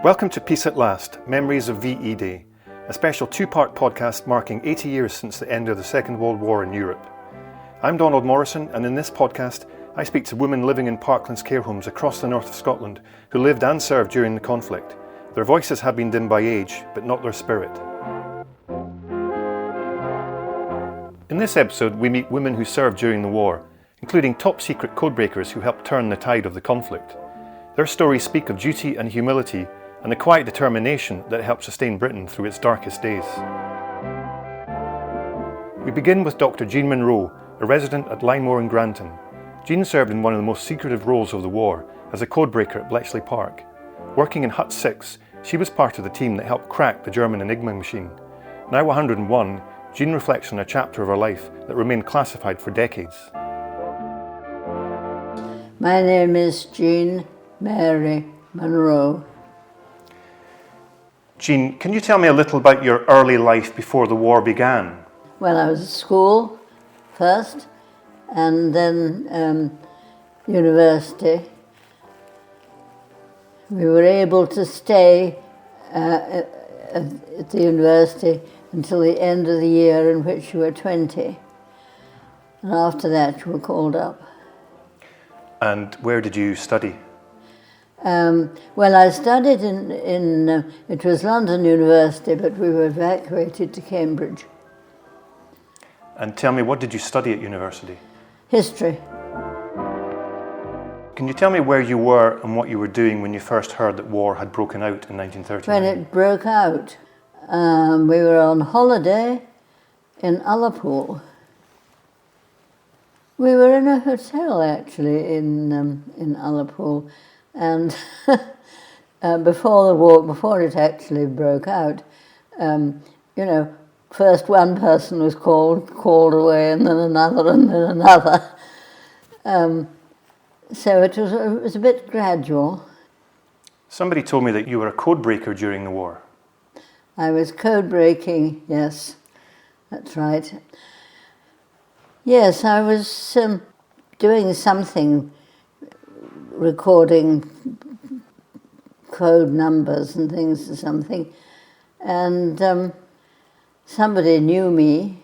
Welcome to Peace at Last, Memories of VE Day, a special two-part podcast marking 80 years since the end of the Second World War in Europe. I'm Donald Morrison, and in this podcast I speak to women living in Parklands care homes across the north of Scotland who lived and served during the conflict. Their voices have been dimmed by age, but not their spirit. In this episode we meet women who served during the war, including top-secret codebreakers who helped turn the tide of the conflict. Their stories speak of duty and humility and the quiet determination that helped sustain Britain through its darkest days. We begin with Dr. Jean Munro, a resident at Linemore in Granton. Jean served in one of the most secretive roles of the war as a codebreaker at Bletchley Park. Working in Hut 6, she was part of the team that helped crack the German Enigma machine. Now 101, Jean reflects on a chapter of her life that remained classified for decades. My name is Jean Mary Munro. Jean, can you tell me a little about your early life before the war began? Well, I was at school first, and then university. We were able to stay at the university until the end of the year in which you were 20. And after that, you were called up. And where did you study? Well, I studied in it was London University, but we were evacuated to Cambridge. And tell me, what did you study at university? History. Can you tell me where you were and what you were doing when you first heard that war had broken out in 1939? When it broke out, we were on holiday in Ullapool. We were in a hotel, actually, in Ullapool. And before the war, before it actually broke out, first one person was called away, and then another, and then another. So it was a bit gradual. Somebody told me that you were a codebreaker during the war. I was code breaking, yes, that's right. Yes, I was doing something, recording code numbers and things or something, and somebody knew me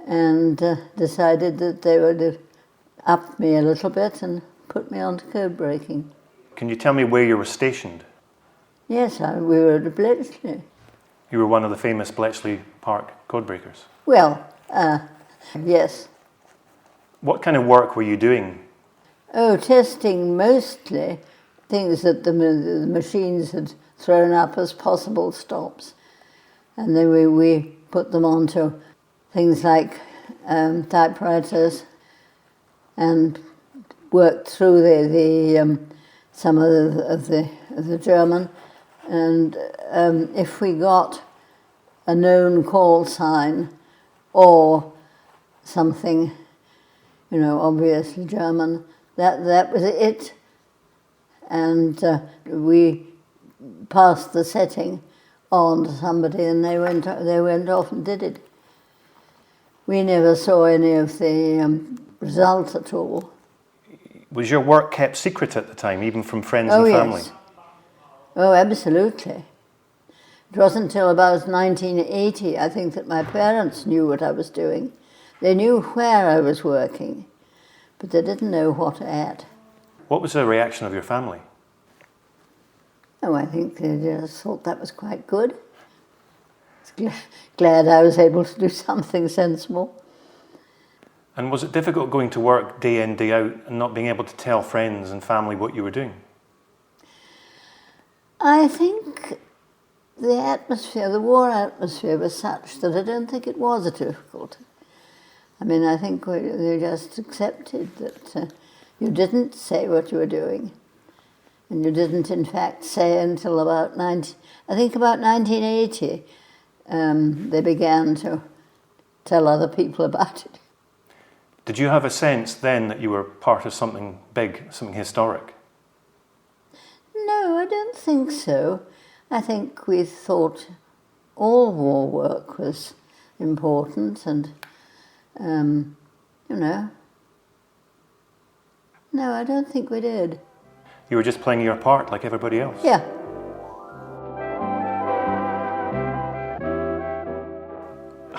and decided that they would up me a little bit and put me on to code breaking. Can you tell me where you were stationed? Yes, we were at Bletchley. You were one of the famous Bletchley Park codebreakers. Well, yes. What kind of work were you doing? Oh, testing mostly things that the machines had thrown up as possible stops. And then we put them onto things like typewriters and worked through some of the German. And if we got a known call sign or something, obviously German, that was it. And we passed the setting on to somebody, and they went off and did it. We never saw any of the results at all. Was your work kept secret at the time, even from friends and family? Yes. Oh, absolutely. It wasn't until about 1980, I think, that my parents knew what I was doing. They knew where I was working, but they didn't know what at. What was the reaction of your family? Oh, I think they just thought that was quite good. Glad I was able to do something sensible. And was it difficult going to work day in, day out and not being able to tell friends and family what you were doing? I think the war atmosphere was such that I don't think it was a difficulty. I mean, I think we just accepted that you didn't say what you were doing. And you didn't, in fact, say until about 1980, they began to tell other people about it. Did you have a sense then that you were part of something big, something historic? No, I don't think so. I think we thought all war work was important and, No, I don't think we did. You were just playing your part like everybody else? Yeah.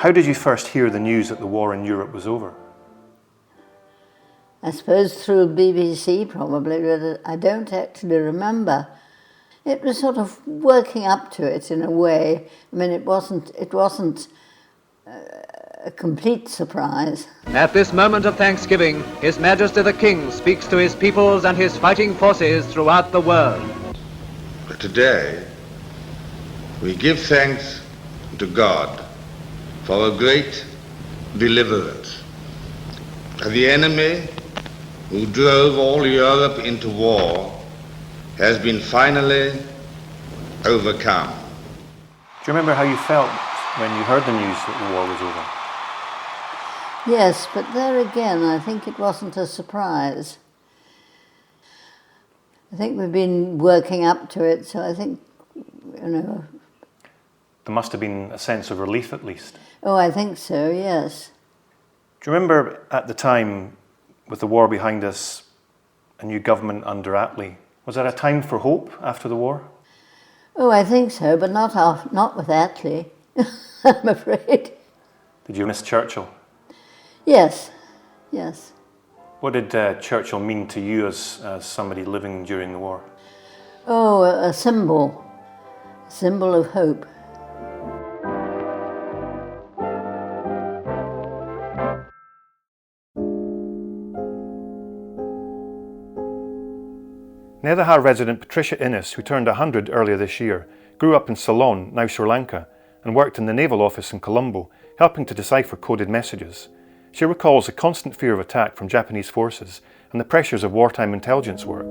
How did you first hear the news that the war in Europe was over? I suppose through BBC probably, but I don't actually remember. It was sort of working up to it in a way. I mean, it wasn't a complete surprise. At this moment of thanksgiving, His Majesty the King speaks to his peoples and his fighting forces throughout the world. Today, we give thanks to God for a great deliverance. The enemy who drove all Europe into war has been finally overcome. Do you remember how you felt when you heard the news that the war was over? Yes, but there again, I think it wasn't a surprise. I think we've been working up to it, so I think, There must have been a sense of relief at least. Oh, I think so, yes. Do you remember at the time, with the war behind us, a new government under Attlee, was there a time for hope after the war? Oh, I think so, but not with Attlee, I'm afraid. Did you miss Churchill? Yes, yes. What did Churchill mean to you as somebody living during the war? Oh, a symbol of hope. Netherha resident Patricia Innes, who turned 100 earlier this year, grew up in Ceylon, now Sri Lanka, and worked in the naval office in Colombo, helping to decipher coded messages. She recalls the constant fear of attack from Japanese forces and the pressures of wartime intelligence work.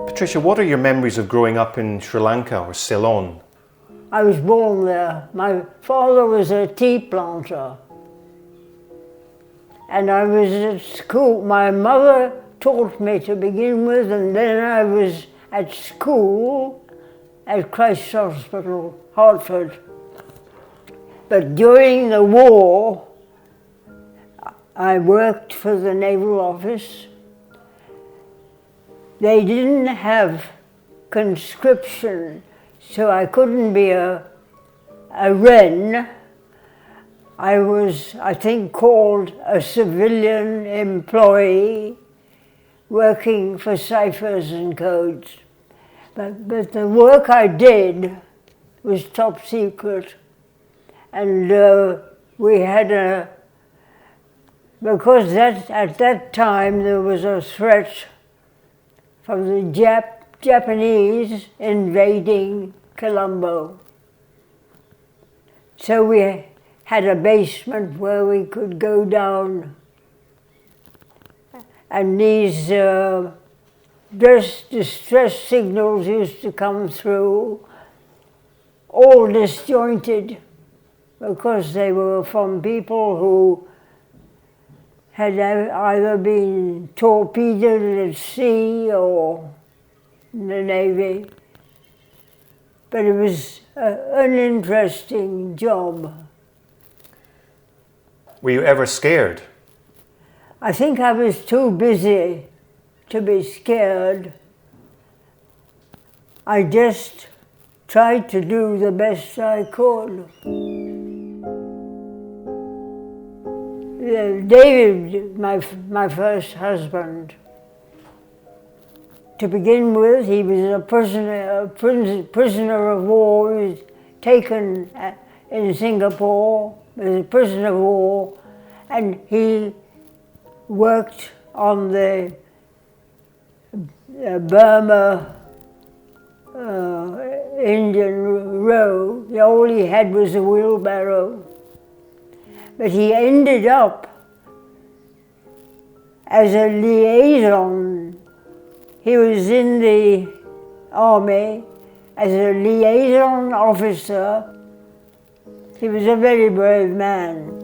Patricia, what are your memories of growing up in Sri Lanka or Ceylon? I was born there. My father was a tea planter. And I was at school. My mother taught me to begin with, and then I was at school at Christ's Hospital, Hartford. But during the war, I worked for the Naval Office. They didn't have conscription, so I couldn't be a wren. I was, I think, called a civilian employee working for ciphers and codes. But the work I did was top secret. And we had because at that time there was a threat from the Japanese invading Colombo. So we had a basement where we could go down, and these distress signals used to come through, all disjointed, because they were from people who had either been torpedoed at sea or in the Navy. But it was an interesting job. Were you ever scared? I think I was too busy to be scared. I just tried to do the best I could. David, my first husband, to begin with, he was a prisoner of war. He was taken in Singapore as a prisoner of war, and he worked on the Burma Indian Road. All he had was a wheelbarrow. But he ended up as a liaison. He was in the army as a liaison officer. He was a very brave man.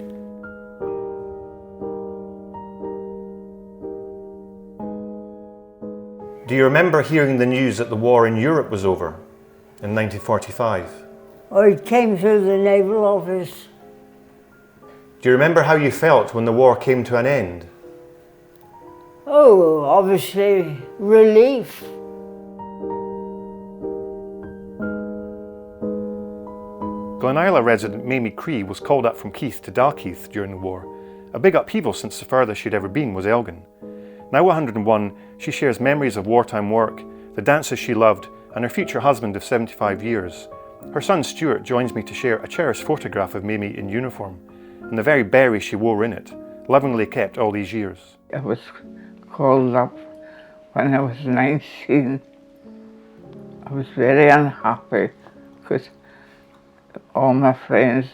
Do you remember hearing the news that the war in Europe was over in 1945? Oh, it came through the Naval Office. Do you remember how you felt when the war came to an end? Oh, obviously relief. Glenisla resident Mamie Cree was called up from Keith to Dalkeith during the war, a big upheaval since the furthest she'd ever been was Elgin. Now 101, she shares memories of wartime work, the dances she loved, and her future husband of 75 years. Her son Stuart joins me to share a cherished photograph of Mamie in uniform, and the very berry she wore in it, lovingly kept all these years. I was called up when I was 19. I was very unhappy because all my friends,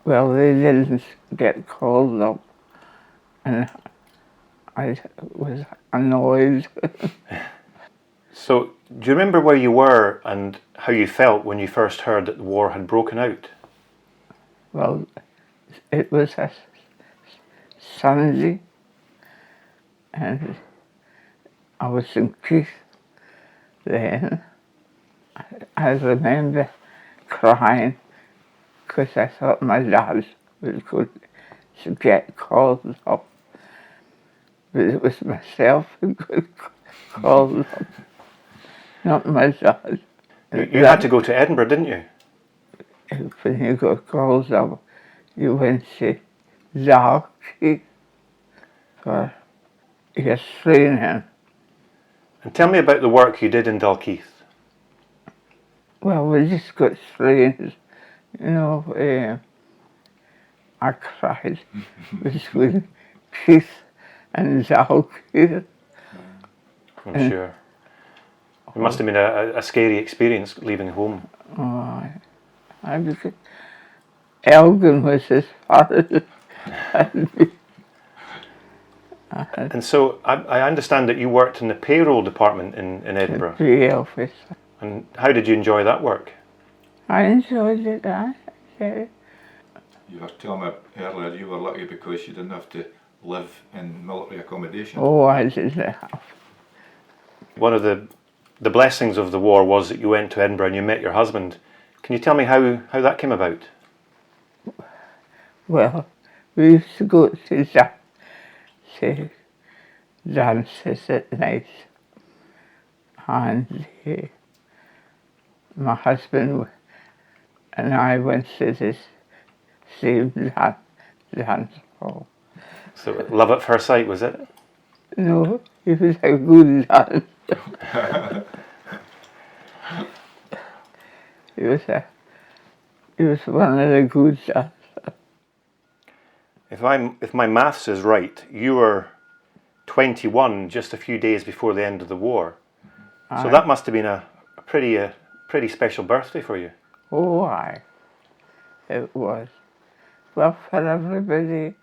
well, they didn't get called up, and I was annoyed. So, do you remember where you were and how you felt when you first heard that the war had broken out? Well, it was a Sunday, and I was in Keith then. I remember crying because I thought my dad was going to get called up. But it was myself who got called up, not my dad. You had to go to Edinburgh, didn't you? When you got called up, you went to Dalkeith for your training. And tell me about the work you did in Dalkeith. Well, we just got trained, you know. I cried between Keith and Dalkeith. I'm sure. It must have been a scary experience leaving home. Oh, Elgin was as far as I'd be. And so I understand that you worked in the payroll department in Edinburgh. The office. And how did you enjoy that work? I enjoyed it. You were telling me earlier you were lucky because you didn't have to live in military accommodation. Oh, I didn't have. One of the blessings of the war was that you went to Edinburgh and you met your husband. Can you tell me how that came about? Well, we used to go to dances at night, and my husband and I went to this same dance hall. So love at first sight, was it? No, it was a good dance. It was one of the good dances. If my maths is right, you were 21 just a few days before the end of the war. So that must have been a pretty special birthday for you. Oh, aye. It was. Well, for everybody,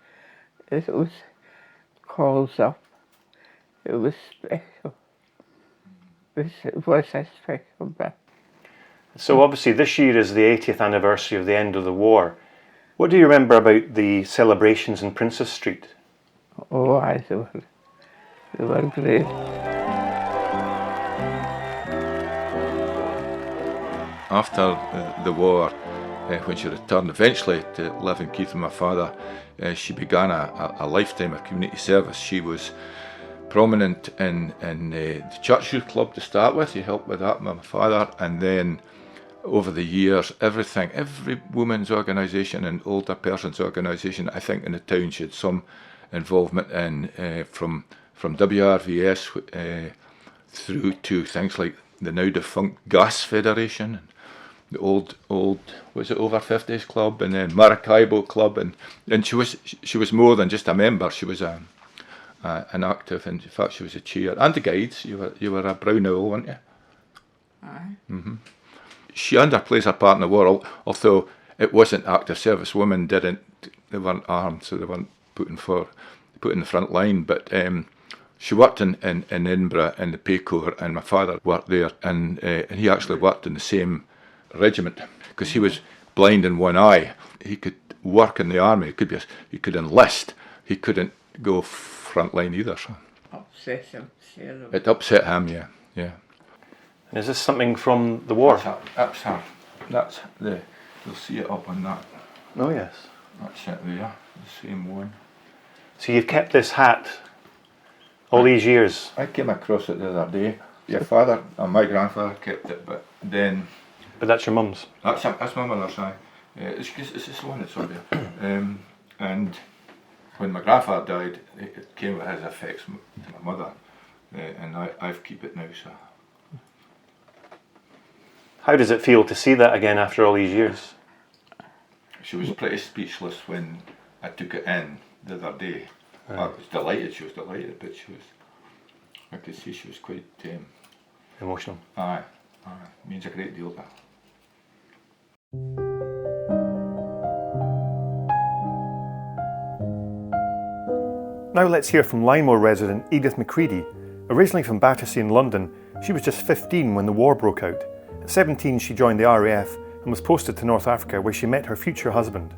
it was called up. It was special. It was a special birthday. So obviously this year is the 80th anniversary of the end of the war. What do you remember about the celebrations in Princess Street? Oh, aye, they were great. After the war, when she returned eventually to live in Keith with my father, she began a lifetime of community service. She was prominent in the Church Youth Club to start with. She helped with that with my father, and then over the years, every women's organisation and older persons organisation, I think in the town she had some involvement in, from WRVS through to things like the now defunct Gas Federation, and the old was it Over 50s Club, and then Maracaibo Club, and she was more than just a member. She was an active, and in fact she was a chair and the guides. You were a brown owl, weren't you? Aye. Mm-hmm. She underplays her part in the war, although it wasn't active service. Women they weren't armed, so they weren't put in the front line. But she worked in Edinburgh in the Pay Corps, and my father worked there, and he actually worked in the same regiment because he was blind in one eye. He could work in the army. He could enlist. He couldn't go front line either. So. Upset him. It upset him, yeah. And is this something from the war? That's her. You'll see it up on that. Oh yes. That's it there, the same one. So you've kept this hat all these years? I came across it the other day. Your father and my grandfather kept it, but then But that's your mum's? That's my mother's side. It's this one that's on there. And when my grandfather died, it came with his effects to my mother, and I've keep it now. So. How does it feel to see that again after all these years? She was pretty speechless when I took it in the other day. I was delighted, she was delighted, but I could see she was quite Emotional. Aye, means a great deal to her. Now let's hear from Lynemore resident Edith McCready. Originally from Battersea in London, she was just 15 when the war broke out. At 17 she joined the RAF and was posted to North Africa where she met her future husband.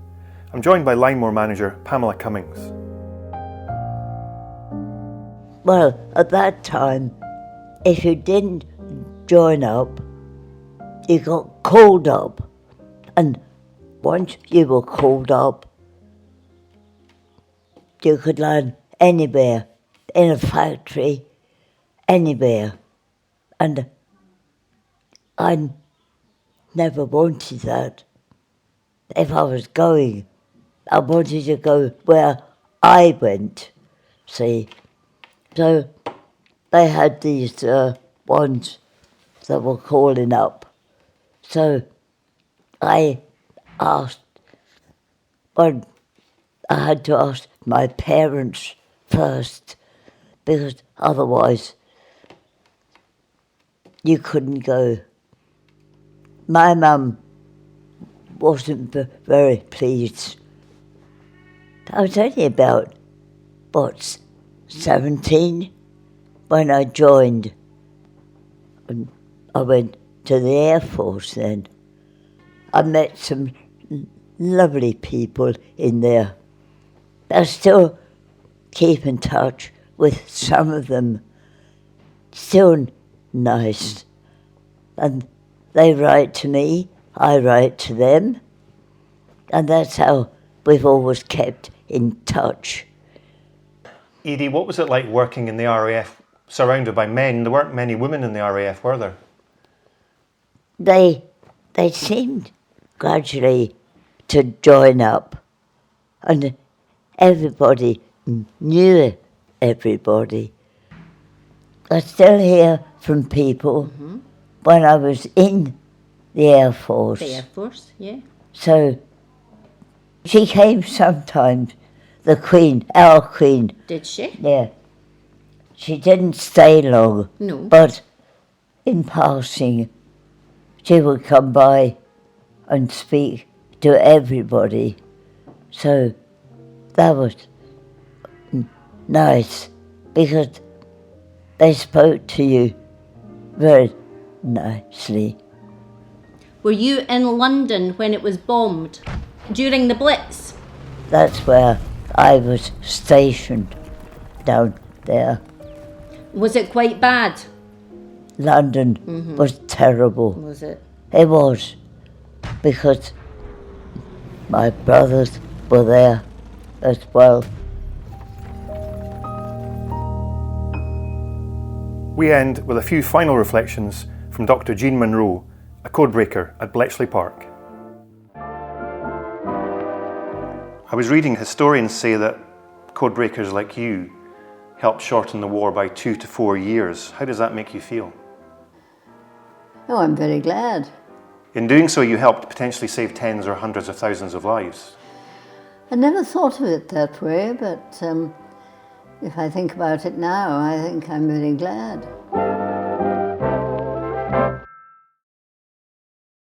I'm joined by Lynemore manager Pamela Cummings. Well, at that time, if you didn't join up, you got called up. And once you were called up, you could land anywhere, in a factory, anywhere. And I never wanted that. If I was going, I wanted to go where I went, see. So they had these ones that were calling up. So I asked, well, I had to ask my parents first, because otherwise you couldn't go. My mum wasn't very pleased. I was only about, 17 when I joined. And I went to the Air Force then. I met some lovely people in there. I still keep in touch with some of them. Still nice. And they write to me, I write to them. And that's how we've always kept in touch. Edie, what was it like working in the RAF surrounded by men? There weren't many women in the RAF, were there? They seemed gradually to join up, and everybody knew everybody. I still hear from people when I was in the Air Force. The Air Force, yeah. So she came sometimes, the Queen, our Queen. Did she? Yeah. She didn't stay long. No. But in passing, she would come by and speak to everybody. So that was nice, because they spoke to you very nicely. Were you in London when it was bombed? During the Blitz? That's where I was stationed, down there. Was it quite bad? London was terrible. Was it? It was, because my brothers were there as well. We end with a few final reflections from Dr. Jean Munro, a codebreaker at Bletchley Park. I was reading historians say that codebreakers like you helped shorten the war by 2 to 4 years. How does that make you feel? Oh, I'm very glad. In doing so, you helped potentially save tens or hundreds of thousands of lives. I never thought of it that way, but if I think about it now, I think I'm very glad.